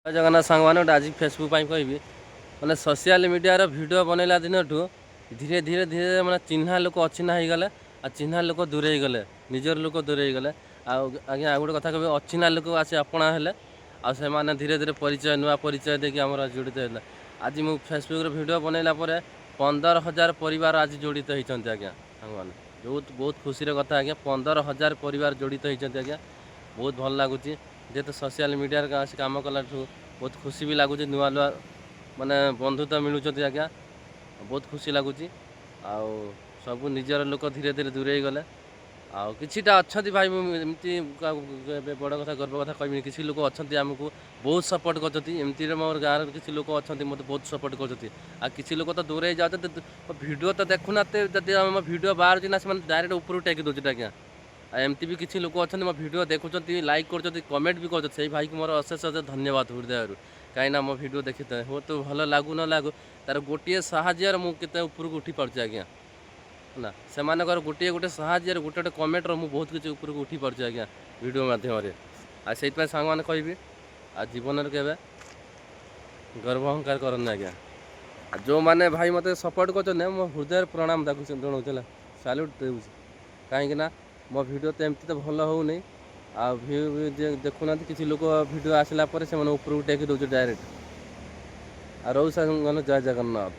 जगन्नाथ सांग मैंने आज फेसबुक कहबी मैंने सोशल मीडिया वीडियो बनैला दिन धीरे धीरे धीरे मैंने चिन्हा लोक अचिन्हा हो गले आ चिन्हा लोक दूरे गले निजर लोक दूरे गले आज्ञा गोटे कथा कह अचिन्हा लोक आसी अपना हेले आने धीरे धीरे परिचय नुआ परिचय देखिए आम जोड़ित है। आज मुझे फेसबुक वीडियो बनैला 15,000 परिवार आज जोड़ित होती आज्ञा सांग मैंने बहुत बहुत खुशी कथा आज्ञा 15,000 परिवार जोड़ित होती आज्ञा बहुत भल लगुच जेहेतु सोशल मीडिया कम कला बहुत खुशी भी लगुच नुआ नुआ माने बंधुता मिलूँ आज्ञा बहुत खुशी लगुच सब निजर लोक धीरे धीरे दूरे गले किछिटा अच्छा भाई एमती बड़ कथा गर्व कथा कहबी किसी लोक अच्छा आमको बहुत सपोर्ट करमती मोर गाँव किसी लोक अच्छा मतलब बहुत सपोर्ट कर किसी लोक तो दूरे जाते वीडियो तो देखुना जब आम वीडियो बाहर ना से डायरेक्ट ऊपर टेक दूसरे आज्ञा एमती भी किसी लोक अच्छा मो भिड देखुं लाइक कर कमेंट भी कर भाई की मोर अशेष अशेष धन्यवाद हृदय कहीं मो भिड देखी हो तो भल लगू न लगू तार गोटे साहाଯ୍य मुझे ऊपर को उठी पार्छ आज्ञा ना से गोटे गोटे साहाଯ୍य गोटे गोटे कमेंट मुझे बहुत किसी ऊपर को उठी पार्छ आज्ञा वीडियो मध्यम से सांग मैंने कहबी आ जीवन के गर्व अहंकार करना आज्ञा जो मैंने भाई मत सपोर्ट कर मो हृदय प्रणाम जनाऊँ साल्यूट दूँ कहीं मो भिडियो तो एमती तो भल होनी आ देखुना किसी लोक भिडियो आसला से ऊपर टेक दूसरे डायरेक्ट आ रोज जय जगन्नाथ।